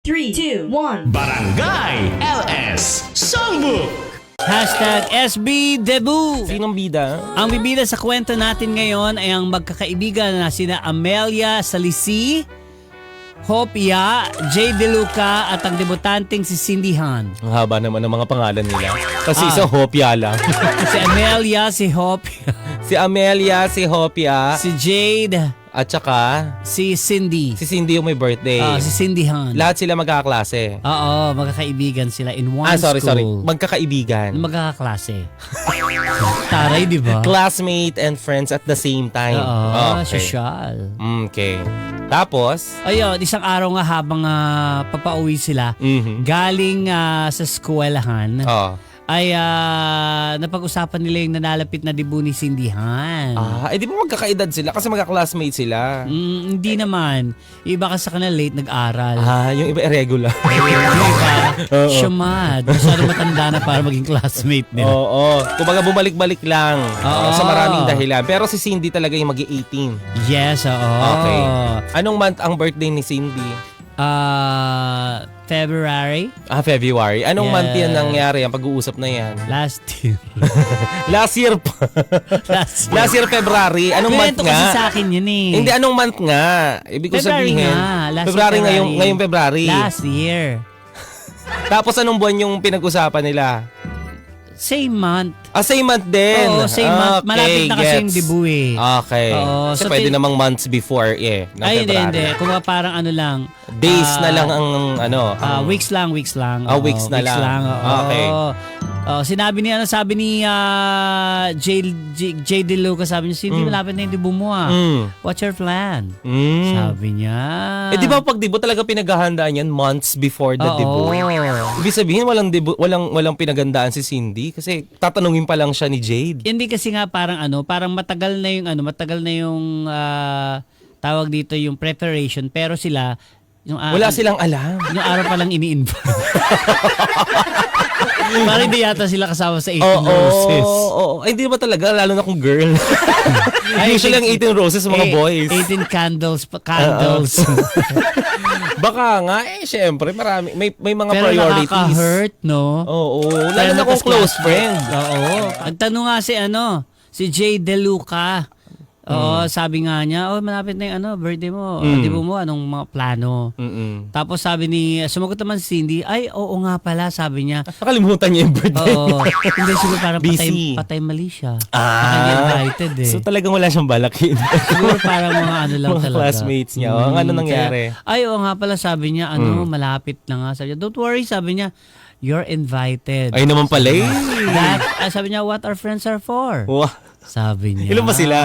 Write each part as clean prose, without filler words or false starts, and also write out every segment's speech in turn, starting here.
3, 2, 1. Barangay LS Songbook. Hashtag SB Debut. Sinong bida? Ang bibida sa kwento natin ngayon ay ang magkakaibigan na sina Amelia Salisi, Hopia, Jay De Luca at ang debutanteng si Cindy Han. Ang haba naman ng mga pangalan nila. Kasi isang Hopia lang. Si Amelia, si Hopia, Si Amelia, si Hopia, si Jade, at saka si Cindy. si Cindy yung may birthday. Si Cindy Han. Lahat sila magkakaklase. Oo, magkakaibigan sila in one Sorry. school. Magkakaibigan. Magkakaklase. Taray, di ba? Classmate and friends at the same time. Oo, Okay. social. Okay. Tapos, Ayun, isang araw nga habang papauwi sila, galing sa eskwelahan, ay napag-usapan nila yung nanalapit na debut ni Cindy Han. di ba magkakaedad sila? Kasi magka-classmate sila. Hindi naman. Yung iba kasi sa kanila late nag-aral. Yung iba irregular. Yung iba, syamad. Masyado matanda na para maging classmate nila. Oo. Kumbaga bumalik-balik lang. Oo. Sa maraming dahilan. Pero si Cindy talaga yung mag-18. Yes, oo. Okay. Anong month ang birthday ni Cindy? February? February. Anong Yes. month yan nangyari? Ang pag-uusap na yan. Last year. Last year pa. Last year February. Anong month Kwento kasi nga? sa akin yun eh. Hindi, anong month nga? Ibig ko February sabihin. nga. Last February year, ngayong February. Last year. Tapos anong buwan yung pinag-usapan nila? Same month. Same month din. Oo, same month. Okay, Malapit na kasi yung gets. debut eh. Okay. Oo, Kasi so pwede namang months before ng Ay, hindi. February. Kung parang ano lang. Days na lang ang Weeks lang. Weeks Oo, na lang. Oo. Okay. Sabi ni Jay De Luca, sabi niya, Cindy, malapit na yung debut mo What's your plan? Sabi niya. Di ba pag debut talaga pinaghahandaan yan months before the debut? Ibig sabihin walang debut, walang pinaghandaan si Cindy kasi tatanungin pa lang siya ni Jade. Hindi kasi nga parang matagal na yung tawag dito yung preparation, pero sila Wala silang alam. yung araw pa lang ini-invite. Parang hindi yata sila kasama sa 18 roses. Oo. Ay, hindi ba talaga? Lalo na kung girl. Usually ang 18 roses mga boys. 18 candles. Baka nga, syempre, marami. May mga Pero priorities. nakaka-hurt, no? Oo. Lalo na kung close friend. Oo. Ang tanong nga si Jay De Luca. Oo, sabi nga niya, malapit na yung birthday mo. Debut mo, anong mga plano? Tapos sumagot naman si Cindy, ay, oo nga pala, sabi niya. Nakalimutan niya yung birthday. Oo. Hindi, siguro parang Busy. patay mali siya. Baka hindi invited eh. So talagang wala siyang balakin. Siguro parang mga lang mga talaga. classmates niya. Ano nangyari? Ay, oo nga pala, sabi niya, malapit na nga. Sabi niya, don't worry, sabi niya, you're invited. Ay naman pala eh. Sabi niya, what our friends are for. Wow. Sabi niya. Ilan ba sila?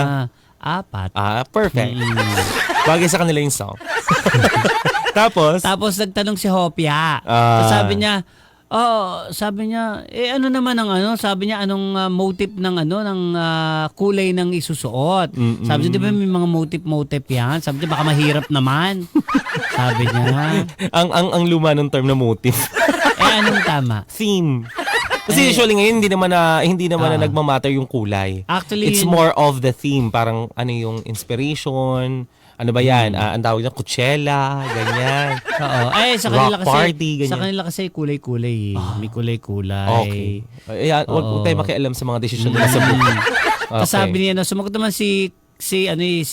4. Perfect. Bagay sa kanila yung song. Tapos nagtanong si Hopia. Sabi niya, ano naman ang sabi niya, anong motive ng ng kulay ng isusuot. Sabi niya, di ba may mga motive yan? Sabi niya, baka mahirap naman. Sabi niya. ang luma ng term na motive. Anong tama? Theme. Kasi usually ngayon hindi naman na nagmamatter yung kulay. Actually, it's more of the theme. Parang yung inspiration. Ano ba yan? Ang tawag niya, Coachella, ganyan. Oo. Sa kanila Rock party, ganyan. Sa kanila kasi kulay-kulay. May kulay-kulay. Okay. Ayan, huwag tayo makialam sa mga desisyon nila sa buhay. Okay. Sabi niya, sumagot naman si Cindy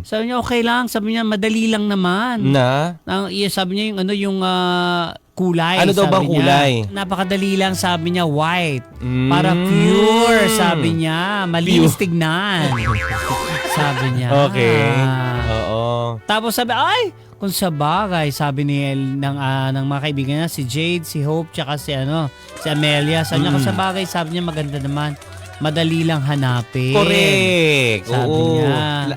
Sabi niya, okay lang. Sabi niya, madali lang naman. Sabi niya yung kulay. Ano daw bang kulay? Napakadali lang, sabi niya, white. Para pure, sabi niya. Malinis tignan. Sabi niya. Okay. Oo. Tapos sabi, kung sa bagay, sabi ng mga kaibigan niya, si Jade, si Hope, tsaka si Amelia. Sabi niya, kung sa bagay, sabi niya, maganda naman. Madali lang hanapin. Correct. Sabi niya.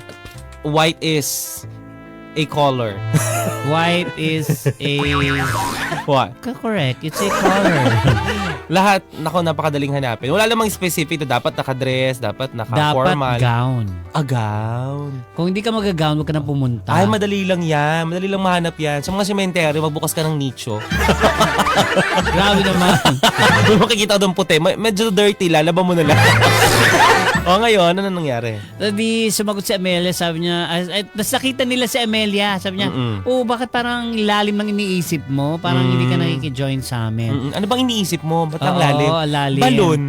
White is a color. White is a... What? Correct. It's a color. Lahat, napakadaling hanapin. Wala namang specific na dapat naka-dress, dapat naka-formal. Dapat gown. Gown. Kung hindi ka mag-gown, huwag ka na pumunta. Ay, madali lang yan. Madali lang mahanap yan. Sa mga sementeryo, magbukas ka ng nicho. Grabe naman. Kung makikita ko doon puti, medyo dirty, lalaban mo na lang. Ngayon, ano nangyari? Di sumagot si Amelia, sabi niya, nakita nila si Amelia Amelia. Sabi niya, bakit parang lalim ang iniisip mo? Parang hindi ka nakikijoin sa amin. Ano bang iniisip mo? Ba't ang Oo, lalim? lalim. Balon.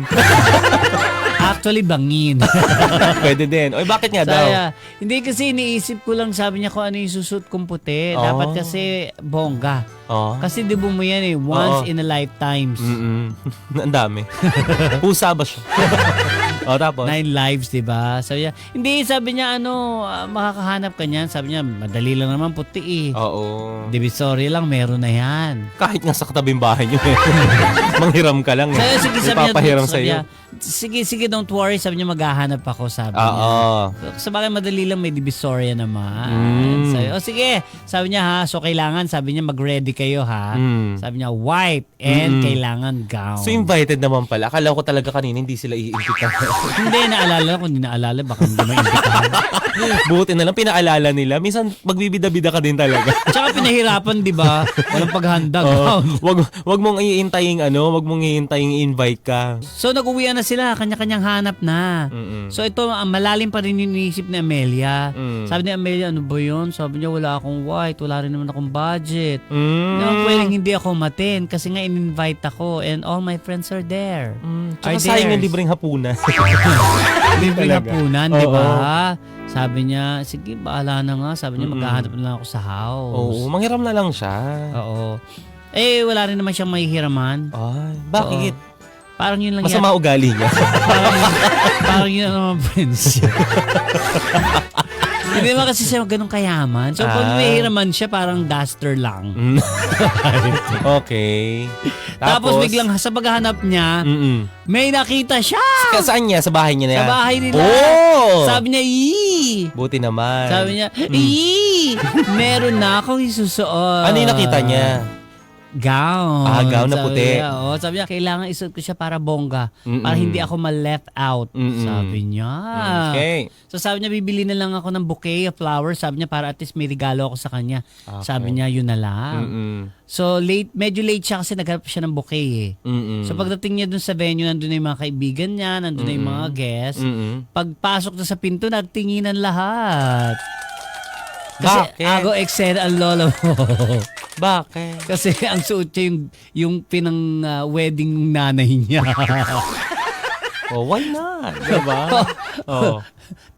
Actually, bangin. Pwede din. Oy, bakit nga daw? Hindi kasi iniisip ko lang, sabi niya kung ano yung susut kong puti. Dapat kasi bongga. Kasi dibo mo yan once in a lifetime. Ang dami. Pusa ba siya? Tapos? 9 lives, diba? Sabi niya, hindi, sabi niya, makakahanap ka niyan. Sabi niya, madali lang naman puti Oo. Divisoria lang, meron na yan. Kahit nga sa katabing bahay niyo. Manghiram ka lang. Sige, sabi niya, papahiram sa iyo. Sige, don't worry. Sabi niya, maghahanap ako, sabi niya. Sa bagay, madali lang, may Divisoria naman. Sabi, sige. Sabi niya, ha, so kailangan, sabi niya, mag-ready kayo, ha. Sabi niya, white and kailangan gown. So invited naman pala. Akala ko talaga kanina hindi sila iimbita. Hindi, naalala. Kung hindi naalala, baka hindi maimbitahan. Buti na lang, pinaalala nila. Minsan, magbibida-bida ka din talaga. Tsaka pinahirapan, di ba? Walang paghanda. Wag mong iintayin wag mong iintayin invite ka. So, nag-uwian na sila. Kanya-kanyang hanap na. So, ito, malalim pa rin yung iniisip ni Amelia. Sabi ni Amelia, ano ba yun? Sabi niya, wala akong white. Wala rin naman akong budget. Pwedeng hindi ako matin kasi nga in-invite ako and all my friends are there. Tsaka sayang yung libreng hapunan. Libreng hapunan, di ba? Sabi niya, sige, bahala na nga. Sabi niya, maghahanap na lang ako sa house. Oo, manghiram na lang siya. Oo. Wala rin naman siyang mahihiraman. Ay, bakit? Parang yun lang Masama ugali niya. parang yun naman friends. Hindi naman kasi siya ganun kayaman. So, pag mahihiraman siya, parang duster lang. Okay. Tapos biglang sa paghahanap niya, may nakita siya. Saan niya? Sa bahay niya na yan? Sa bahay nila. Oh! Sabi niya, Buti naman. Sabi niya, meron na akong isusuot. Ano yung nakita niya? Gown. Gown na puti. Sabi niya, kailangan isuot ko siya para bongga. Para hindi ako ma-left out. Sabi niya. Okay. So sabi niya, bibili na lang ako ng bouquet of flowers. Sabi niya, para at least may regalo ako sa kanya. Okay. Sabi niya, yun na lang. So medyo late siya kasi naghanap siya ng bouquet So pagdating niya dun sa venue, nandun na yung mga kaibigan niya, nandun na yung mga guests. Pagpasok na sa pinto, nagtinginan lahat. Kasi ako eksena ang lola mo. Bakit? Kasi ang suot niya yung pinang wedding nanay niya. Why not? Diba?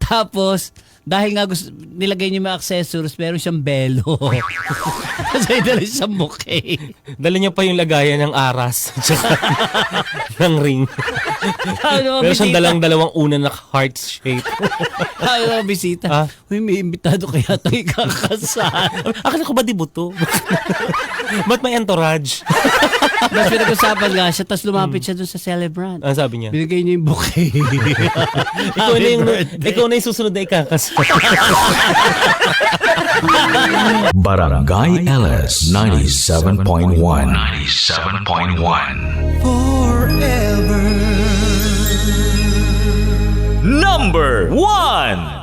Tapos, dahil nga nilagay niya may accessories, meron siyang belo. Kasi dala siyang bouquet. Dala niya pa yung lagayan ng aras. ng ring. Pero siyang dalawang una na heart shape. Mga bisita. Uy, may imbitado kaya ito ikakasal. Akala ko ba di buto? Ba't may entourage? Tapos pinag-usapan nga siya, tapos lumapit siya dun sa celebrant. Ano sabi niya? Binigay niya yung bouquet. ikaw na yung susunod na ikakasal. Barangay LS 97.1 Forever Number 1